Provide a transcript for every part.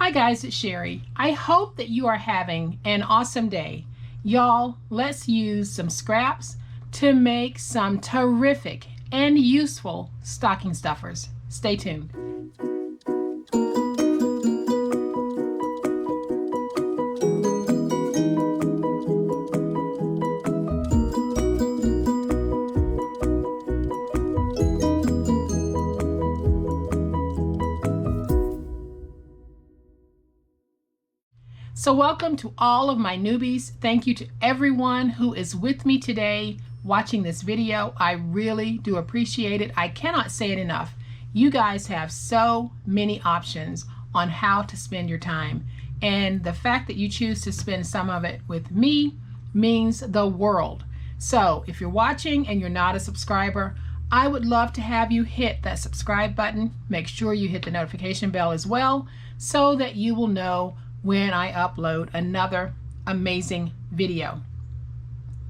Hi guys, it's Sherry. I hope that you are having an awesome day. Y'all, let's use some scraps to make some terrific and useful stocking stuffers. Stay tuned. So welcome to all of my newbies. Thank you to everyone who is with me today watching this video. I really do appreciate it. I cannot say it enough. You guys have so many options on how to spend your time. And the fact that you choose to spend some of it with me means the world. So if you're watching and you're not a subscriber, I would love to have you hit that subscribe button. Make sure you hit the notification bell as well so that you will know when I upload another amazing video,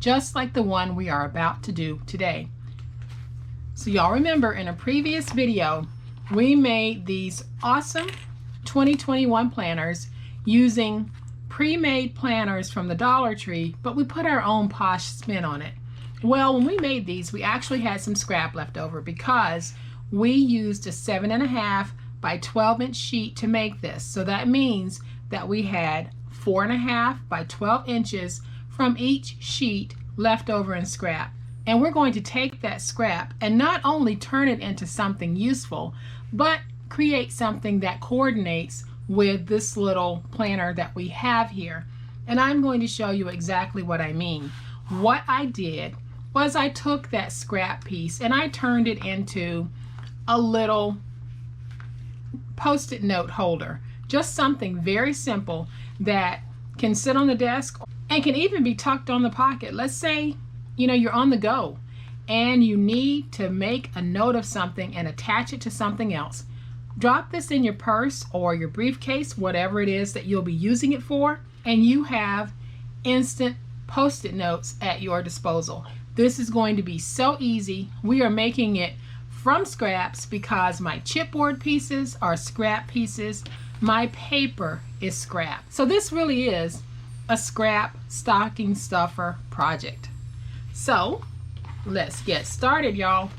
just like the one we are about to do today. So y'all remember in a previous video, we made these awesome 2021 planners using pre-made planners from the Dollar Tree, but we put our own posh spin on it. Well, when we made these, we actually had some scrap left over because we used a 7.5 by 12 inch sheet to make this. So that means that we had 4.5 by 12 inches from each sheet left over in scrap. And we're going to take that scrap and not only turn it into something useful, but create something that coordinates with this little planner that we have here. And I'm going to show you exactly what I mean. What I did was I took that scrap piece and I turned it into a little Post-it note holder. Just something very simple that can sit on the desk and can even be tucked on the pocket. Let's say, you're on the go and you need to make a note of something and attach it to something else. Drop this in your purse or your briefcase, whatever it is that you'll be using it for, and you have instant Post-it notes at your disposal. This is going to be so easy. We are making it from scraps because my chipboard pieces are scrap pieces. My paper is scrap. So this really is a scrap stocking stuffer project. So let's get started, y'all.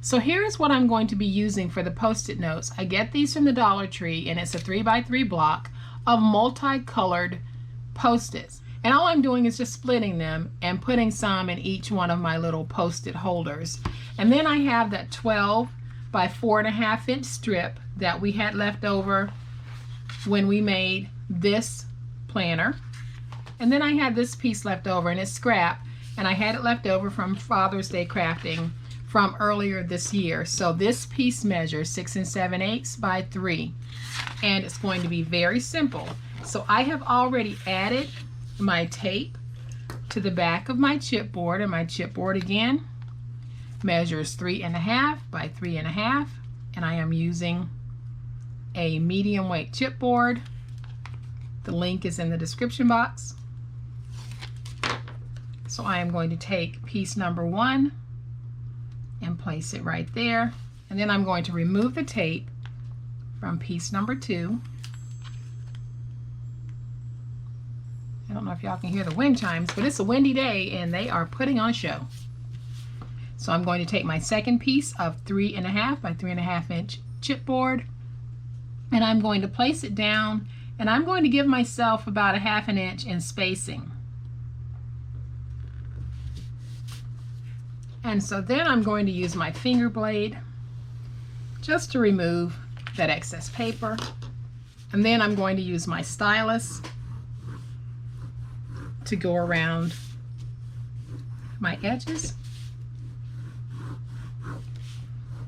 So here's what I'm going to be using for the Post-it notes. I get these from the Dollar Tree and it's a 3x3 block of multicolored Post-its. And all I'm doing is just splitting them and putting some in each one of my little Post-it holders. And then I have that 12 by 4.5 inch strip that we had left over when we made this planner. And then I had this piece left over and it's scrap, and I had it left over from Father's Day crafting from earlier this year. So this piece measures 6 7/8 by 3, and it's going to be very simple. So I have already added my tape to the back of my chipboard, and my chipboard again measures 3.5 by 3.5, and I am using a medium weight chipboard. The link is in the description box. So I am going to take piece number 1 and place it right there, and then I'm going to remove the tape from piece number 2. I don't know if y'all can hear the wind chimes, but it's a windy day and they are putting on a show. So I'm going to take my second piece of 3.5 by 3.5 inch chipboard, and I'm going to place it down, and I'm going to give myself about 1/2 inch in spacing. And so then I'm going to use my finger blade just to remove that excess paper, and then I'm going to use my stylus to go around my edges.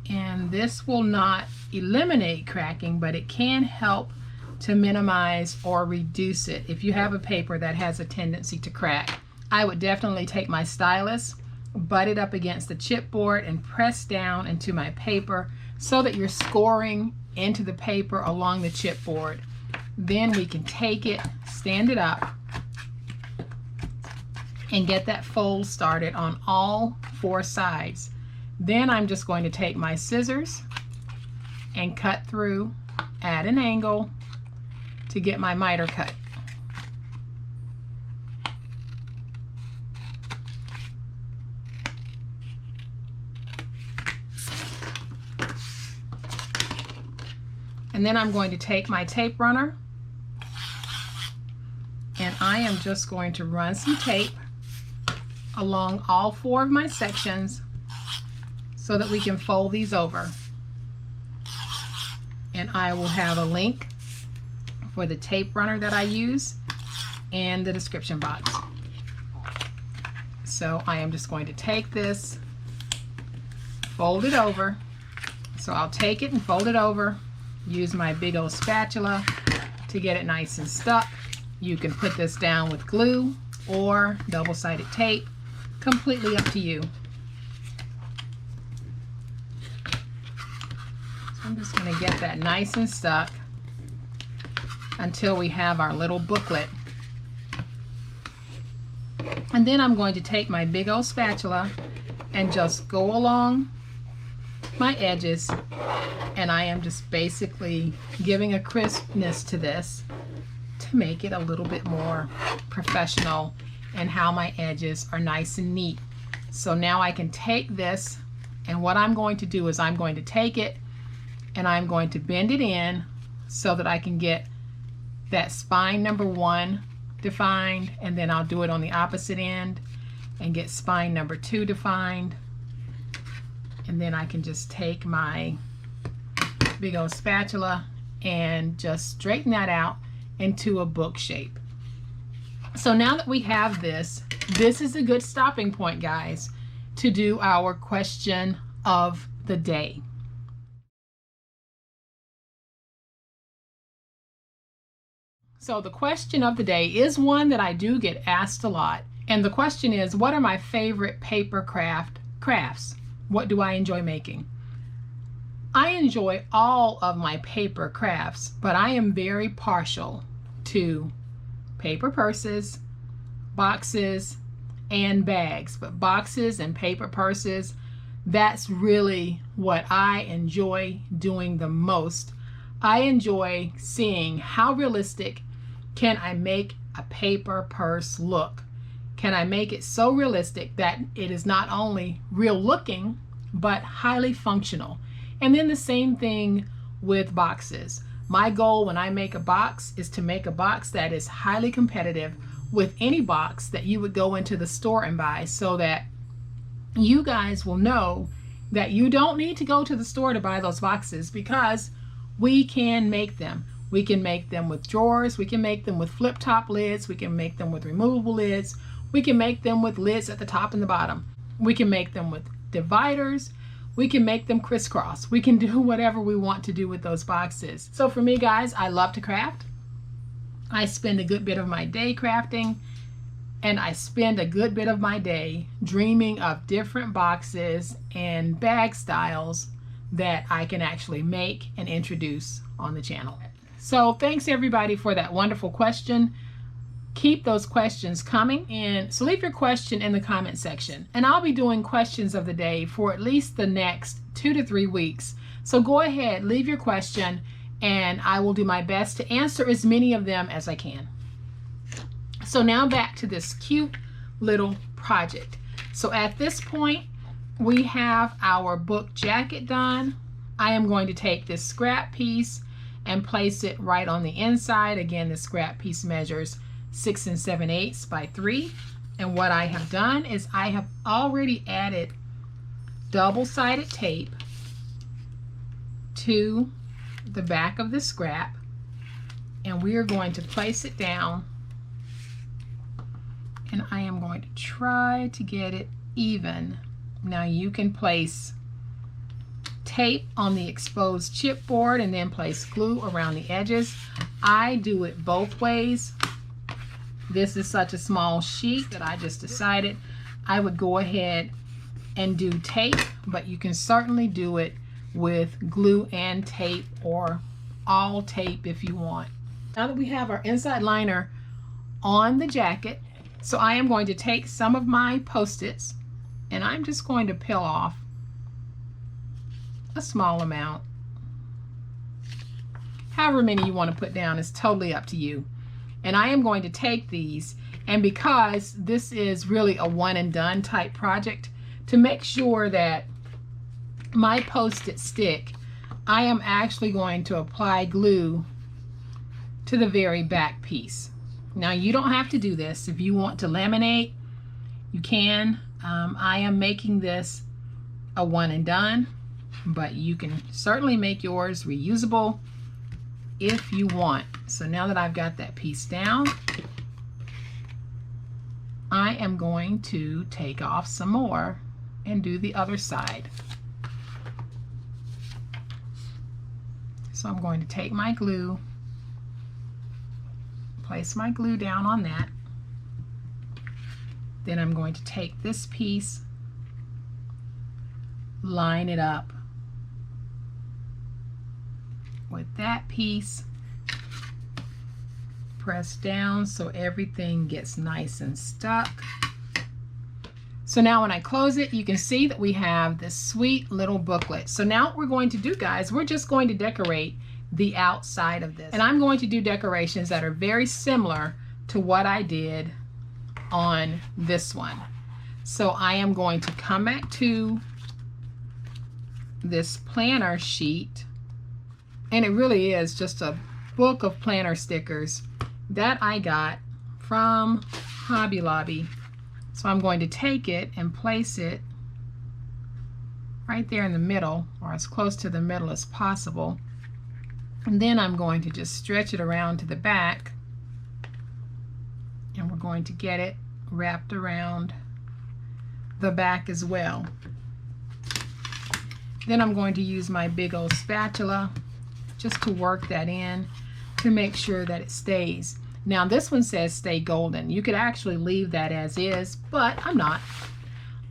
And this will not eliminate cracking, but it can help to minimize or reduce it. If you have a paper that has a tendency to crack, I would definitely take my stylus, butt it up against the chipboard, and press down into my paper so that you're scoring into the paper along the chipboard. Then we can take it, stand it up, and get that fold started on all 4 sides. Then I'm just going to take my scissors and cut through at an angle to get my miter cut. And then I'm going to take my tape runner, and I am just going to run some tape along all 4 of my sections so that we can fold these over. And I will have a link for the tape runner that I use in the description box. So I am just going to take this, fold it over. So I'll take it and fold it over. Use my big old spatula to get it nice and stuck. You can put this down with glue or double-sided tape, completely up to you. So I'm just going to get that nice and stuck until we have our little booklet. And then I'm going to take my big old spatula and just go along my edges, and I am just basically giving a crispness to this to make it a little bit more professional and how my edges are nice and neat. So now I can take this, and what I'm going to do is I'm going to take it and I'm going to bend it in so that I can get that spine number 1 defined, and then I'll do it on the opposite end and get spine number 2 defined. And then I can just take my big old spatula and just straighten that out into a book shape. So now that we have this, this is a good stopping point, guys, to do our question of the day. So the question of the day is one that I do get asked a lot. And the question is, what are my favorite paper crafts? What do I enjoy making? I enjoy all of my paper crafts, but I am very partial to paper purses, boxes, and bags. But boxes and paper purses, that's really what I enjoy doing the most. I enjoy seeing how realistic can I make a paper purse look. Can I make it so realistic that it is not only real looking, but highly functional? And then the same thing with boxes. My goal when I make a box is to make a box that is highly competitive with any box that you would go into the store and buy, so that you guys will know that you don't need to go to the store to buy those boxes, because we can make them. We can make them with drawers, we can make them with flip top lids, we can make them with removable lids, we can make them with lids at the top and the bottom. We can make them with dividers, we can make them crisscross. We can do whatever we want to do with those boxes. So for me, guys, I love to craft. I spend a good bit of my day crafting, and I spend a good bit of my day dreaming of different boxes and bag styles that I can actually make and introduce on the channel. So thanks everybody for that wonderful question. Keep those questions coming, and so leave your question in the comment section, and I'll be doing questions of the day for at least the next 2 to 3 weeks. So go ahead, leave your question, and I will do my best to answer as many of them as I can. So now back to this cute little project. So at this point, we have our book jacket done. I am going to take this scrap piece and place it right on the inside. Again, the scrap piece measures 6 7/8 by 3. And what I have done is I have already added double-sided tape to the back of the scrap, and we are going to place it down, and I am going to try to get it even. Now you can place tape on the exposed chipboard and then place glue around the edges. I do it both ways. This is such a small sheet that I just decided I would go ahead and do tape, but you can certainly do it with glue and tape, or all tape if you want. Now that we have our inside liner on the jacket, so I am going to take some of my Post-its, and I'm just going to peel off a small amount. however many you want to put down is totally up to you. And I am going to take these, and because this is really a one and done type project, to make sure that my Post-it stick, I am actually going to apply glue to the very back piece. Now you don't have to do this. If you want to laminate, you can. I am making this a one and done, but you can certainly make yours reusable if you want. So now that I've got that piece down, I am going to take off some more and do the other side. So I'm going to take my glue, place my glue down on that. Then I'm going to take this piece, line it up with that piece, press down so everything gets nice and stuck. So now when I close it, you can see that we have this sweet little booklet. So now what we're going to do, guys, we're just going to decorate the outside of this. And I'm going to do decorations that are very similar to what I did on this one. So I am going to come back to this planner sheet, and it really is just a book of planner stickers that I got from Hobby Lobby. So I'm going to take it and place it right there in the middle, or as close to the middle as possible. And then I'm going to just stretch it around to the back, and we're going to get it wrapped around the back as well. Then I'm going to use my big old spatula just to work that in to make sure that it stays. Now this one says stay golden. You could actually leave that as is, but I'm not.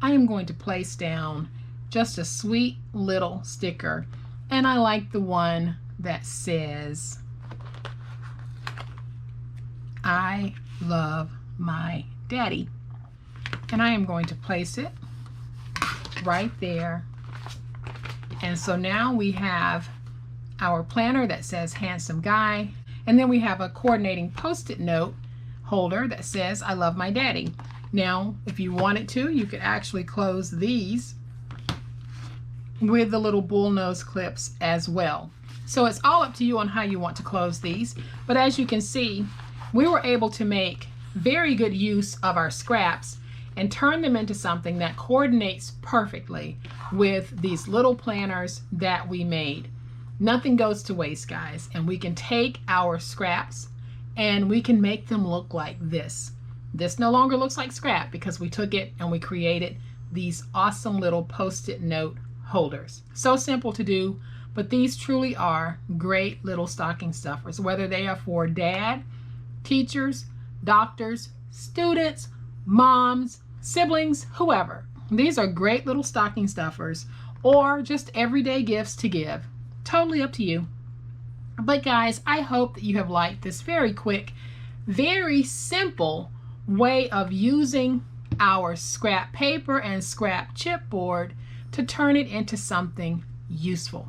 I am going to place down just a sweet little sticker, and I like the one that says I love my daddy. And I am going to place it right there. And so now we have our planner that says handsome guy, and then we have a coordinating Post-it note holder that says I love my daddy. Now if you wanted to, you could actually close these with the little bull nose clips as well. So it's all up to you on how you want to close these, but as you can see, we were able to make very good use of our scraps and turn them into something that coordinates perfectly with these little planners that we made. Nothing goes to waste, guys, and we can take our scraps and we can make them look like this. This no longer looks like scrap because we took it and we created these awesome little Post-it note holders. So simple to do, but these truly are great little stocking stuffers, whether they are for dad, teachers, doctors, students, moms, siblings, whoever. These are great little stocking stuffers or just everyday gifts to give. Totally up to you. But guys, I hope that you have liked this very quick, very simple way of using our scrap paper and scrap chipboard to turn it into something useful.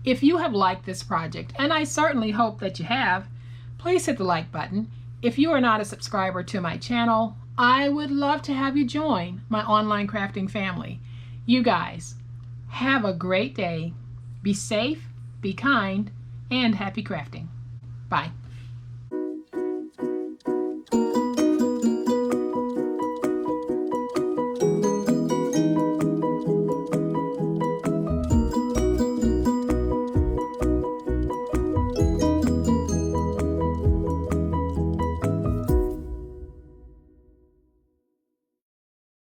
If you have liked this project, and I certainly hope that you have, please hit the like button. If you are not a subscriber to my channel, I would love to have you join my online crafting family. You guys, have a great day. Be safe, be kind, and happy crafting. Bye.